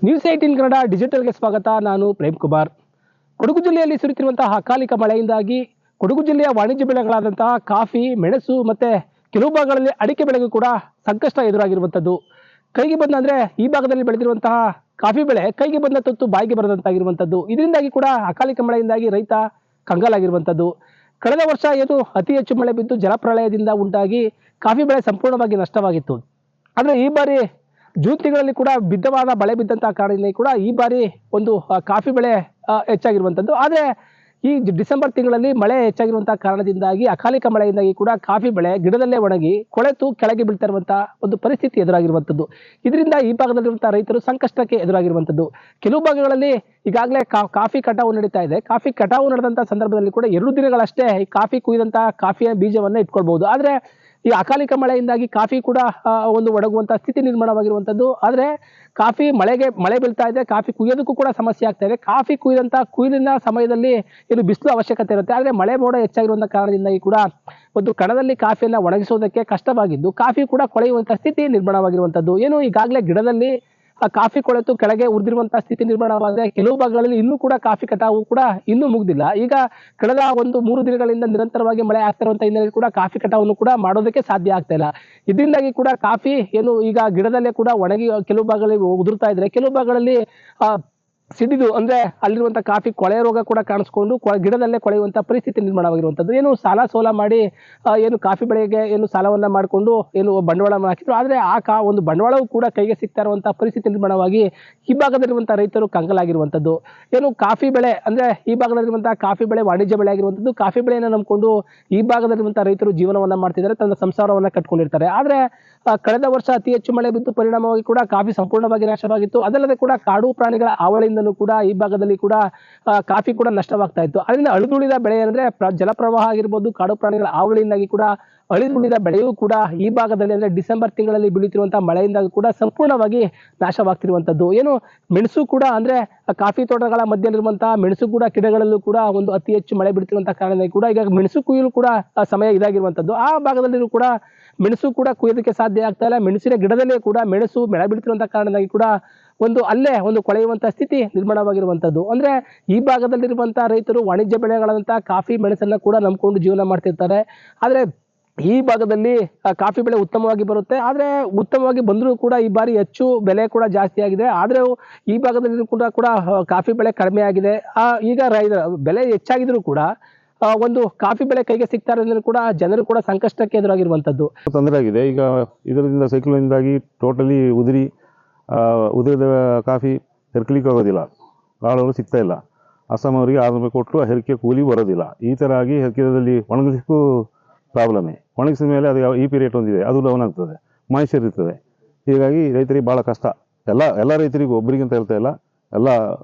News 18 Kannada ಡಿಜಿಟಲ್ಗೆ ಸ್ವಾಗತ. ನಾನು ಪ್ರೇಮ್ ಕುಮಾರ್. ಕೊಡಗು ಜಿಲ್ಲೆಯಲ್ಲಿ ಸುರಿತಿರುವಂತಹ ಅಕಾಲಿಕ ಮಳೆಯಿಂದಾಗಿ ಕೊಡಗು ಜಿಲ್ಲೆಯ ವಾಣಿಜ್ಯ ಬೆಳೆಗಳಾದಂತಹ ಕಾಫಿ, ಮೆಣಸು ಮತ್ತೆ ಕೆಲವು ಭಾಗಗಳಲ್ಲಿ ಅಡಿಕೆ ಬೆಳೆಗೂ ಕೂಡ ಸಂಕಷ್ಟ ಎದುರಾಗಿರುವಂಥದ್ದು. ಕೈಗೆ ಬಂದಂದ್ರೆ ಈ ಭಾಗದಲ್ಲಿ ಬೆಳೆದಿರುವಂತಹ ಕಾಫಿ ಬೆಳೆ ಕೈಗೆ ಬಂದ ತುತ್ತು ಬಾಯಿಗೆ ಬರದಂತಾಗಿರುವಂಥದ್ದು. ಇದರಿಂದಾಗಿ ಕೂಡ ಅಕಾಲಿಕ ಮಳೆಯಿಂದಾಗಿ ರೈತ ಕಂಗಾಲಾಗಿರುವಂಥದ್ದು. ಕಳೆದ ವರ್ಷ ಏನು ಅತಿ ಹೆಚ್ಚು ಮಳೆ ಬಿದ್ದು ಜಲಪ್ರಳಯದಿಂದ ಉಂಟಾಗಿ ಕಾಫಿ ಬೆಳೆ ಸಂಪೂರ್ಣವಾಗಿ ನಷ್ಟವಾಗಿತ್ತು. ಆದರೆ ಈ ಬಾರಿ ಜೂನ್ ತಿಂಗಳಲ್ಲಿ ಕೂಡ ಬಿದ್ದವಾದ ಮಳೆ ಬಿದ್ದಂತಹ ಕಾರಣದಿಂದ ಕೂಡ ಈ ಬಾರಿ ಒಂದು ಕಾಫಿ ಬೆಳೆ ಹೆಚ್ಚಾಗಿರುವಂಥದ್ದು. ಆದರೆ ಈ ಡಿಸೆಂಬರ್ ತಿಂಗಳಲ್ಲಿ ಮಳೆ ಹೆಚ್ಚಾಗಿರುವಂತಹ ಕಾರಣದಿಂದಾಗಿ ಅಕಾಲಿಕ ಮಳೆಯಿಂದಾಗಿ ಕೂಡ ಕಾಫಿ ಬೆಳೆ ಗಿಡದಲ್ಲೇ ಒಣಗಿ ಕೊಳೆತು ಕೆಳಗೆ ಬೀಳ್ತಾ ಇರುವಂತಹ ಒಂದು ಪರಿಸ್ಥಿತಿ ಎದುರಾಗಿರುವಂಥದ್ದು. ಇದರಿಂದ ಈ ಭಾಗದಲ್ಲಿರುವಂತಹ ರೈತರು ಸಂಕಷ್ಟಕ್ಕೆ ಎದುರಾಗಿರುವಂಥದ್ದು. ಕೆಲವು ಭಾಗಗಳಲ್ಲಿ ಈಗಾಗಲೇ ಕಾಫಿ ಕಟಾವು ನಡೀತಾ ಇದೆ. ಕಾಫಿ ಕಟಾವು ನಡೆದಂತಹ ಸಂದರ್ಭದಲ್ಲಿ ಕೂಡ 2 ದಿನಗಳಷ್ಟೇ ಈ ಕಾಫಿ ಕುಯ್ದಂತಹ ಕಾಫಿಯ ಬೀಜವನ್ನ ಇಟ್ಕೊಳ್ಬಹುದು. ಆದರೆ ಈ ಅಕಾಲಿಕ ಮಳೆಯಿಂದಾಗಿ ಕಾಫಿ ಕೂಡ ಒಂದು ಒಣಗುವಂತಹ ಸ್ಥಿತಿ ನಿರ್ಮಾಣವಾಗಿರುವಂಥದ್ದು. ಆದರೆ ಕಾಫಿ ಮಳೆ ಬೀಳ್ತಾ ಇದೆ, ಕಾಫಿ ಕುಯ್ಯೋದಕ್ಕೂ ಕೂಡ ಸಮಸ್ಯೆ ಆಗ್ತಾ ಇದೆ. ಕಾಫಿ ಕುಯ್ಲಿನ ಸಮಯದಲ್ಲಿ ಏನು ಬಿಸಿಲು ಅವಶ್ಯಕತೆ ಇರುತ್ತೆ. ಆದರೆ ಮಳೆ ಮೋಡ ಹೆಚ್ಚಾಗಿರುವಂತಹ ಕಾರಣದಿಂದಾಗಿ ಕೂಡ ಒಂದು ಕಣದಲ್ಲಿ ಕಾಫಿಯನ್ನು ಒಣಗಿಸೋದಕ್ಕೆ ಕಷ್ಟವಾಗಿದ್ದು ಕಾಫಿ ಕೂಡ ಕೊಳೆಯುವಂತಹ ಸ್ಥಿತಿ ನಿರ್ಮಾಣವಾಗಿರುವಂಥದ್ದು. ಏನು ಈಗಾಗಲೇ ಗಿಡದಲ್ಲಿ ಕಾಫಿ ಕೊಳೆತು ಕೆಳಗೆ ಉರಿದಿರುವಂತಹ ಸ್ಥಿತಿ ನಿರ್ಮಾಣವಾದರೆ ಕೆಲವು ಭಾಗಗಳಲ್ಲಿ ಇನ್ನೂ ಕೂಡ ಕಾಫಿ ಕಟಾವು ಕೂಡ ಇನ್ನೂ ಮುಗ್ದಿಲ್ಲ. ಈಗ ಕಳೆದ 3 ದಿನಗಳಿಂದ ನಿರಂತರವಾಗಿ ಮಳೆ ಆಗ್ತಾ ಇರುವಂತಹ ಹಿನ್ನೆಲೆಯಲ್ಲಿ ಕೂಡ ಕಾಫಿ ಕಟಾವನ್ನು ಕೂಡ ಮಾಡೋದಕ್ಕೆ ಸಾಧ್ಯ ಆಗ್ತಾ ಇಲ್ಲ. ಇದರಿಂದಾಗಿ ಕೂಡ ಕಾಫಿ ಏನು ಈಗ ಗಿಡದಲ್ಲೇ ಕೂಡ ಒಣಗಿ ಕೆಲವು ಭಾಗಗಳಲ್ಲಿ ಉದುರ್ತಾ ಇದ್ರೆ, ಕೆಲವು ಭಾಗಗಳಲ್ಲಿ ಸಿಡಿದು ಅಂದ್ರೆ ಅಲ್ಲಿರುವಂತಹ ಕಾಫಿ ಕೊಳೆ ರೋಗ ಕೂಡ ಕಾಣಿಸ್ಕೊಂಡು ಗಿಡದಲ್ಲೇ ಕೊಳೆಯುವಂತಹ ಪರಿಸ್ಥಿತಿ ನಿರ್ಮಾಣವಾಗಿರುವಂಥದ್ದು. ಏನು ಸಾಲ ಸೋಲ ಮಾಡಿ ಏನು ಕಾಫಿ ಬೆಳೆಗೆ ಏನು ಸಾಲವನ್ನ ಮಾಡಿಕೊಂಡು ಏನು ಬಂಡವಾಳ ಹಾಕಿದ್ರು. ಆದರೆ ಒಂದು ಬಂಡವಾಳವೂ ಕೂಡ ಕೈಗೆ ಸಿಗ್ತಾ ಇರುವಂತಹ ಪರಿಸ್ಥಿತಿ ನಿರ್ಮಾಣವಾಗಿ ಈ ಭಾಗದಲ್ಲಿರುವಂತಹ ರೈತರು ಕಂಗಾಲಾಗಿರುವಂಥದ್ದು. ಏನು ಕಾಫಿ ಬೆಳೆ ಅಂದ್ರೆ ಈ ಭಾಗದಲ್ಲಿರುವಂತಹ ಕಾಫಿ ಬೆಳೆ ವಾಣಿಜ್ಯ ಬೆಳೆ ಆಗಿರುವಂಥದ್ದು. ಕಾಫಿ ಬೆಳೆಯನ್ನು ನಂಬಿಕೊಂಡು ಈ ಭಾಗದಲ್ಲಿರುವಂತಹ ರೈತರು ಜೀವನವನ್ನ ಮಾಡ್ತಿದ್ದಾರೆ, ತನ್ನ ಸಂಸಾರವನ್ನ ಕಟ್ಕೊಂಡಿರ್ತಾರೆ. ಆದರೆ ಕಳೆದ ವರ್ಷ ಅತಿ ಹೆಚ್ಚು ಮಳೆ ಬಿದ್ದು ಪರಿಣಾಮವಾಗಿ ಕೂಡ ಕಾಫಿ ಸಂಪೂರ್ಣವಾಗಿ ನಾಶವಾಗಿತ್ತು. ಅದಲ್ಲದೆ ಕೂಡ ಕಾಡು ಪ್ರಾಣಿಗಳ ಹಾವಳಿಯಿಂದಲೂ ಕೂಡ ಈ ಭಾಗದಲ್ಲಿ ಕೂಡ ಕಾಫಿ ಕೂಡ ನಷ್ಟವಾಗ್ತಾ ಇತ್ತು. ಅದರಿಂದ ಅಳಿದುಳಿದ ಬೆಳೆ ಅಂದ್ರೆ ಜಲಪ್ರವಾಹ ಆಗಿರ್ಬೋದು, ಕಾಡು ಪ್ರಾಣಿಗಳ ಹಾವಳಿಯಿಂದಾಗಿ ಕೂಡ ಅಳಿದುಳಿದ ಬೆಳೆಯೂ ಕೂಡ ಈ ಭಾಗದಲ್ಲಿ ಅಂದ್ರೆ ಡಿಸೆಂಬರ್ ತಿಂಗಳಲ್ಲಿ ಬೀಳುತ್ತಿರುವಂತಹ ಮಳೆಯಿಂದಾಗಿ ಕೂಡ ಸಂಪೂರ್ಣವಾಗಿ ನಾಶವಾಗ್ತಿರುವಂಥದ್ದು. ಏನು ಮೆಣಸು ಕೂಡ ಅಂದ್ರೆ ಕಾಫಿ ತೋಟಗಳ ಮಧ್ಯದಲ್ಲಿರುವಂತಹ ಮೆಣಸು ಕೂಡ ಗಿಡಗಳಲ್ಲೂ ಕೂಡ ಒಂದು ಅತಿ ಹೆಚ್ಚು ಮಳೆ ಬೀಳ್ತಿರುವಂತಹ ಕಾರಣದಿಂದ ಕೂಡ ಈಗ ಮೆಣಸು ಕುಯ್ಯಲು ಕೂಡ ಸಮಯ ಇದಾಗಿರುವಂಥದ್ದು. ಆ ಭಾಗದಲ್ಲಿಯೂ ಕೂಡ ಮೆಣಸು ಕೂಡ ಕುಯ್ಯೋದಕ್ಕೆ ಸಾಧ್ಯ ಆಗ್ತಾ ಇಲ್ಲ. ಮೆಣಸಿನ ಗಿಡದಲ್ಲೇ ಕೂಡ ಮೆಣಸು ಮಳೆ ಬೀಳ್ತಿರುವಂತಹ ಕಾರಣವಾಗಿ ಕೂಡ ಅಲ್ಲೇ ಒಂದು ಕೊಳೆಯುವಂತಹ ಸ್ಥಿತಿ ನಿರ್ಮಾಣವಾಗಿರುವಂಥದ್ದು. ಅಂದ್ರೆ ಈ ಭಾಗದಲ್ಲಿರುವಂತಹ ರೈತರು ವಾಣಿಜ್ಯ ಬೆಳೆಗಳಂತಹ ಕಾಫಿ ಮೆಣಸನ್ನ ಕೂಡ ನಂಬ್ಕೊಂಡು ಜೀವನ ಮಾಡ್ತಿರ್ತಾರೆ. ಆದ್ರೆ ಈ ಭಾಗದಲ್ಲಿ ಕಾಫಿ ಬೆಳೆ ಉತ್ತಮವಾಗಿ ಬರುತ್ತೆ. ಆದರೆ ಉತ್ತಮವಾಗಿ ಬಂದರೂ ಕೂಡ ಈ ಬಾರಿ ಹೆಚ್ಚು ಬೆಲೆ ಕೂಡ ಜಾಸ್ತಿ ಆಗಿದೆ. ಆದರೆ ಈ ಭಾಗದಲ್ಲಿ ಕೂಡ ಕಾಫಿ ಬೆಳೆ ಕಡಿಮೆ ಆಗಿದೆ. ಈಗ ಬೆಲೆ ಹೆಚ್ಚಾಗಿದ್ರು ಕೂಡ ಒಂದು ಕಾಫಿ ಬೆಳೆ ಕೈಗೆ ಸಿಗ್ತಾ ಇರೋದ್ರಿಂದ ಕೂಡ ಜನರು ಕೂಡ ಸಂಕಷ್ಟಕ್ಕೆ ಎದುರಾಗಿರುವಂಥದ್ದು ತೊಂದರೆ ಆಗಿದೆ. ಈಗ ಇದರಿಂದ ಸೈಕ್ಲೋನಿಂದಾಗಿ ಟೋಟಲಿ ಉದುರಿದ ಕಾಫಿ ಹೆರ್ಕಲಿಕ್ಕೆ ಆಗೋದಿಲ್ಲ, ಕಾಳುಗಳು ಸಿಗ್ತಾ ಇಲ್ಲ. ಅಸ್ಸಾಂ ಅವರಿಗೆ 600 ರೂಪಾಯಿ ಕೊಟ್ಟರು ಹೆರಿಕೆ ಕೂಲಿ ಬರೋದಿಲ್ಲ. ಈ ಥರ ಆಗಿ ಹೆರ್ಕಿದಲ್ಲಿ ಒಣಗಿಸಲಿಕ್ಕೂ ಪ್ರಾಬ್ಲಮ್ಮೇ. ಒಣಗಿಸಿದ ಮೇಲೆ ಅದು EP ರೇಟ್ ಒಂದಿದೆ, ಅದು ಡೌನ್ ಆಗ್ತದೆ, ಮಾಯಿಶ್ಚರ್ ಇರ್ತದೆ. ಹೀಗಾಗಿ ರೈತರಿಗೆ ಭಾಳ ಕಷ್ಟ. ಎಲ್ಲ ರೈತರಿಗೂ, ಒಬ್ಬರಿಗಿಂತ ಹೇಳ್ತಾ ಇಲ್ಲ, ಎಲ್ಲ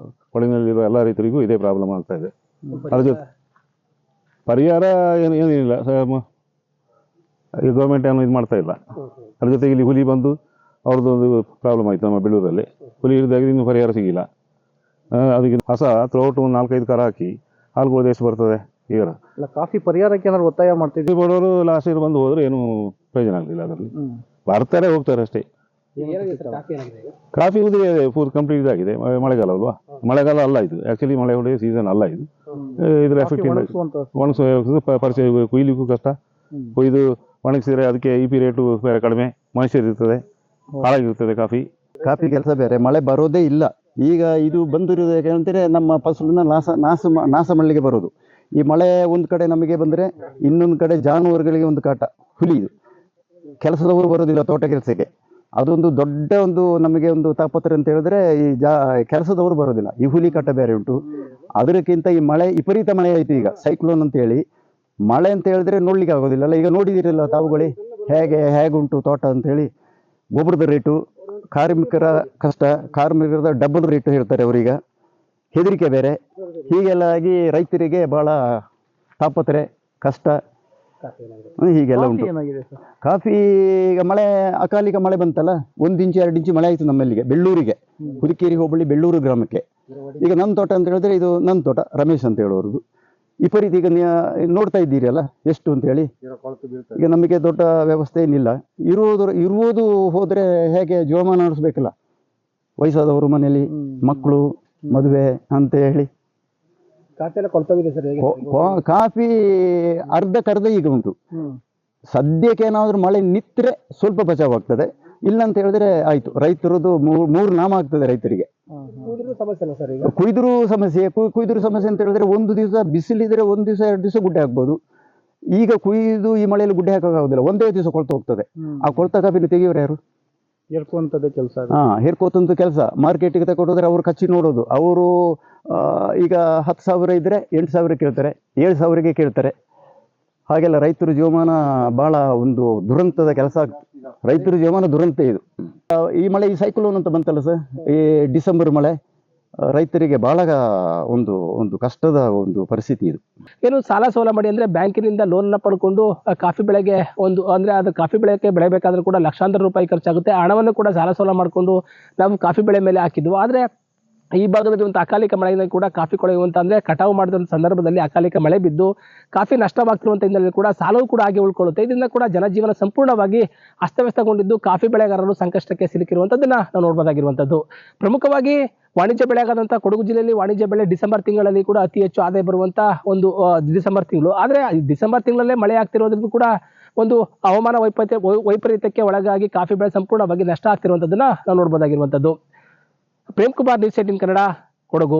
ಕೊಡಗಿನಲ್ಲಿರೋ ಎಲ್ಲ ರೈತರಿಗೂ ಇದೇ ಪ್ರಾಬ್ಲಮ್ ಆಗ್ತಾ ಇದೆ. ಅದ್ರ ಜೊತೆ ಪರಿಹಾರ ಏನಿಲ್ಲ, ಈ ಗೌರ್ಮೆಂಟ್ ಏನು ಇದು ಮಾಡ್ತಾ ಇಲ್ಲ. ಅದ್ರ ಜೊತೆಗೆ ಇಲ್ಲಿ ಹುಲಿ ಬಂದು ಅವ್ರದ್ದೊಂದು ಪ್ರಾಬ್ಲಮ್ ಆಯಿತು ನಮ್ಮ ಬೆಳ್ಳೂರಲ್ಲಿ. ಹುಲಿ ಹಿಡಿದಾಗ ಇನ್ನೂ ಪರಿಹಾರ ಸಿಗಿಲ್ಲ. ಅದಕ್ಕೆ ಹೊಸ ಥ್ರೋಟ್ ಒಂದು 4-5 ಕರ ಹಾಕಿ ಹಾಲುಗಳು ಎಷ್ಟು ಬರ್ತದೆ. ಈಗ ಕಾಫಿ ಪರಿಹಾರಕ್ಕೆ ಏನಾದ್ರು ಒತ್ತಾಯ ಮಾಡ್ತಿದ್ವಿ. ಬಡವರು ಲಾಸ್ಟ್ ಇಯರ್ ಬಂದು ಹೋದ್ರೆ ಏನು ಪ್ರಯೋಜನ ಆಗಲಿಲ್ಲ. ಅದರಲ್ಲಿ ಬರ್ತಾರೆ ಹೋಗ್ತಾರೆ ಅಷ್ಟೇ. ಕಾಫಿ ಉದುರಿ ಪೂರ್ ಕಂಪ್ಲೀಟ್ ಇದಾಗಿದೆ. ಮಳೆಗಾಲ ಅಲ್ವಾ, ಮಳೆಗಾಲ ಅಲ್ಲ ಇದು, ಆ್ಯಕ್ಚುಲಿ ಮಳೆ ಹೊಡೆಯೋ ಸೀಸನ್ ಅಲ್ಲ ಇದು. ಇದ್ರ ಎಫೆಕ್ಟ್ ಪರಿಚಯ ಕೊಯ್ಲಿಕ್ಕೂ ಕಷ್ಟ. ಕೊಯ್ದು ಒಣಗಿಸಿದ್ರೆ ಅದಕ್ಕೆ EP ರೇಟು ಬೇರೆ ಕಡಿಮೆ, ಮಾಯಿಶ್ಚರ್ ಇರ್ತದೆ, ಹಾಳಾಗಿರ್ತದೆ ಕಾಫಿ ಕೆಲಸ ಬೇರೆ. ಮಳೆ ಬರೋದೇ ಇಲ್ಲ. ಈಗ ಇದು ಬಂದಿರೋದು ಯಾಕೆಂದರೆ ನಮ್ಮ ಫಸಲನ್ನ ನಾಶ ಮಾಡಲಿಕ್ಕೆ ಬರೋದು. ಈ ಮಳೆ ಒಂದು ಕಡೆ ನಮಗೆ ಬಂದರೆ ಇನ್ನೊಂದು ಕಡೆ ಜಾನುವಾರುಗಳಿಗೆ ಒಂದು ಕಾಟ. ಹುಲಿ ಇದು ಕೆಲಸದವರು ಬರೋದಿಲ್ಲ ತೋಟ ಕೆಲಸಕ್ಕೆ. ಅದೊಂದು ದೊಡ್ಡ ನಮಗೆ ಒಂದು ತಾಪತ್ರೆ ಅಂತ ಹೇಳಿದ್ರೆ ಈ ಕೆಲಸದವರು ಬರೋದಿಲ್ಲ. ಈ ಹುಲಿ ಕಾಟ ಬೇರೆ ಉಂಟು. ಅದಕ್ಕಿಂತ ಈ ಮಳೆ ವಿಪರೀತ ಮಳೆ ಆಯಿತು. ಈಗ ಸೈಕ್ಲೋನ್ ಅಂತ ಹೇಳಿ ಮಳೆ ಅಂತ ಹೇಳಿದ್ರೆ ನೋಡ್ಲಿಕ್ಕೆ ಆಗೋದಿಲ್ಲ ಅಲ್ಲ. ಈಗ ನೋಡಿದಿರಲ್ಲ ತಾವುಗಳೇ ಹೇಗುಂಟು ತೋಟ ಅಂತ ಹೇಳಿ. ಗೊಬ್ಬರದ ರೇಟು, ಕಾರ್ಮಿಕರ ಕಷ್ಟ, ಕಾರ್ಮಿಕರದ ಡಬಲ್ ರೇಟು ಹೇಳ್ತಾರೆ ಅವರೀಗ. ಹೆದರಿಕೆ ಬೇರೆ. ಹೀಗೆಲ್ಲ ಆಗಿ ರೈತರಿಗೆ ಭಾಳ ತಾಪತ್ರೆ, ಕಷ್ಟ ಹೀಗೆಲ್ಲ ಉಂಟು. ಕಾಫಿ ಈಗ ಮಳೆ ಅಕಾಲಿಕ ಮಳೆ ಬಂತಲ್ಲ, 1 ಇಂಚು 2 ಇಂಚು ಮಳೆ ಆಯಿತು ನಮ್ಮಲ್ಲಿಗೆ, ಬೆಳ್ಳೂರಿಗೆ, ಹುದುಕೇರಿ ಹೋಬಳಿ ಬೆಳ್ಳೂರು ಗ್ರಾಮಕ್ಕೆ. ಈಗ ನನ್ನ ತೋಟ ಅಂತ ಹೇಳಿದ್ರೆ ಇದು ನನ್ನ ತೋಟ, ರಮೇಶ್ ಅಂತ ಹೇಳೋರದು. ವಿಪರೀತ ಈಗ ನೋಡ್ತಾ ಇದ್ದೀರಿ ಅಲ್ಲ ಎಷ್ಟು ಅಂತ ಹೇಳಿ. ಈಗ ನಮಗೆ ದೊಡ್ಡ ವ್ಯವಸ್ಥೆ ಏನಿಲ್ಲ. ಇರುವುದು ಹೋದ್ರೆ ಹೇಗೆ ಜೀವಮಾನ ನಡೆಸಬೇಕಲ್ಲ. ವಯಸ್ಸಾದವರು ಮನೆಯಲ್ಲಿ ಮಕ್ಕಳು ಮದುವೆ ಅಂತ ಹೇಳಿ ಕಾಫಿ ಎಲ್ಲ ಕೊಳ್ತೋಗಿದೆ ಸರ್ ಹೇಗೆ ಕಾಫಿ ಅರ್ಧಕ್ಕರ್ಧ ಈಗ ಉಂಟು. ಸದ್ಯಕ್ಕೆ ಏನಾದರೂ ಮಳೆ ನಿತ್ತರೆ ಸ್ವಲ್ಪ ಬಚಾವಾಗ್ತದೆ, ಇಲ್ಲ ಅಂತ ಹೇಳಿದ್ರೆ ಆಯ್ತು. ರೈತರದ್ದು ಮೂರು ನಾಮ ಆಗ್ತದೆ ರೈತರಿಗೆ. ಸಮಸ್ಯೆ ಇಲ್ಲ ಸರ್ ಈಗ ಕುಯ್ದ್ರು ಸಮಸ್ಯೆ. ಕುಯ್ದ್ರು ಸಮಸ್ಯೆ ಅಂತ ಹೇಳಿದ್ರೆ ಒಂದು ದಿವಸ ಬಿಸಿಲಿದ್ರೆ ಒಂದು ದಿವಸ 2 ದಿವಸ ಗುಡ್ಡೆ ಹಾಕ್ಬೋದು. ಈಗ ಕುಯ್ದು ಈ ಮಳೆಯಲ್ಲಿ ಗುಡ್ಡೆ ಹಾಕೋಕ್ಕಾಗೋದಿಲ್ಲ, ಒಂದೇ ದಿವಸ ಕೊಳ್ತು ಹೋಗ್ತದೆ. ಆ ಕೊಳ್ತ ಕಾಫಿನ ತೆಗಿಯೋರು ಯಾರು? ಹೇರ್ಕೊಂತದ್ದೇ ಕೆಲಸ. ಹೇರ್ಕೋತಂತ ಕೆಲಸ. ಮಾರ್ಕೆಟಿಗೆ ತಗೊಟ್ಟೋದ್ರೆ ಅವ್ರು ಕಚ್ಚಿ ನೋಡೋದು. ಅವರು ಈಗ 10,000 ಇದ್ರೆ 8,000 ಕೇಳ್ತಾರೆ, 7,000ಗೆ ಕೇಳ್ತಾರೆ. ಹಾಗೆಲ್ಲ ರೈತರ ಜೀವಮಾನ ಬಹಳ ಒಂದು ದುರಂತದ ಕೆಲಸ ಆಗ್ತದೆ. ರೈತರ ಜೀವಮಾನ ದುರಂತ ಇದು. ಈ ಮಳೆ, ಈ ಸೈಕ್ಲೋನ್ ಅಂತ ಬಂತಲ್ಲ ಸರ್, ಈ ಡಿಸೆಂಬರ್ ಮಳೆ ರೈತರಿಗೆ ಬಹಳ ಒಂದು ಕಷ್ಟದ ಒಂದು ಪರಿಸ್ಥಿತಿ ಇದು. ಏನು ಸಾಲ ಸೋಲ ಮಾಡಿ ಅಂದ್ರೆ ಬ್ಯಾಂಕಿನಿಂದ ಲೋನ್ ಪಡ್ಕೊಂಡು ಕಾಫಿ ಬೆಳೆಗೆ ಅಂದ್ರೆ ಅದು ಕಾಫಿ ಬೆಳೆಗೆ ಬೆಳೆಬೇಕಾದ್ರೂ ಕೂಡ ಲಕ್ಷಾಂತರ ರೂಪಾಯಿ ಖರ್ಚಾಗುತ್ತೆ. ಹಣವನ್ನು ಕೂಡ ಸಾಲ ಸೋಲ ಮಾಡಿಕೊಂಡು ನಾವು ಕಾಫಿ ಬೆಳೆ ಮೇಲೆ ಹಾಕಿದ್ವು. ಆದ್ರೆ ಈ ಭಾಗದಲ್ಲಿ ಅಕಾಲಿಕ ಮಳೆಯಿಂದ ಕೂಡ ಕಾಫಿ ಕೊಳೆಯುವಂತ ಅಂದ್ರೆ ಕಟಾವು ಮಾಡಿದ ಸಂದರ್ಭದಲ್ಲಿ ಅಕಾಲಿಕ ಮಳೆ ಬಿದ್ದು ಕಾಫಿ ನಷ್ಟವಾಗ್ತಿರುವಂತ ಹಿನ್ನೆಲೆಯಲ್ಲಿ ಕೂಡ ಸಾಲವೂ ಕೂಡ ಹಾಗೆ ಉಳ್ಕೊಳ್ಳುತ್ತೆ. ಇದರಿಂದ ಕೂಡ ಜನಜೀವನ ಸಂಪೂರ್ಣವಾಗಿ ಅಸ್ತವ್ಯಸ್ತಗೊಂಡಿದ್ದು ಕಾಫಿ ಬೆಳೆಗಾರರು ಸಂಕಷ್ಟಕ್ಕೆ ಸಿಲುಕಿರುವಂತದ್ದನ್ನ ನಾವು ನೋಡಬಹುದಾಗಿರುವಂತದ್ದು. ಪ್ರಮುಖವಾಗಿ ವಾಣಿಜ್ಯ ಬೆಳೆಗಾದಂತಹ ಕೊಡಗು ಜಿಲ್ಲೆಯಲ್ಲಿ ವಾಣಿಜ್ಯ ಬೆಳೆ ಡಿಸೆಂಬರ್ ತಿಂಗಳಲ್ಲಿ ಕೂಡ ಅತಿ ಹೆಚ್ಚು ಆದಾಯ ಬರುವಂತ ಒಂದು ಡಿಸೆಂಬರ್ ತಿಂಗಳು. ಆದ್ರೆ ಡಿಸೆಂಬರ್ ತಿಂಗಳಲ್ಲೇ ಮಳೆ ಆಗ್ತಿರೋದ್ರಿಂದ ಕೂಡ ಒಂದು ಹವಾಮಾನ ವೈಪರೀತ್ಯಕ್ಕೆ ಒಳಗಾಗಿ ಕಾಫಿ ಬೆಳೆ ಸಂಪೂರ್ಣವಾಗಿ ನಷ್ಟ ಆಗ್ತಿರುವಂತದ್ದನ್ನ ನಾವು ನೋಡಬಹುದಾಗಿರುವಂತದ್ದು. ಪ್ರೇಮ್ ಕುಮಾರ್, ನ್ಯೂಸ್ 18 ಕನ್ನಡ, ಕೊಡಗು.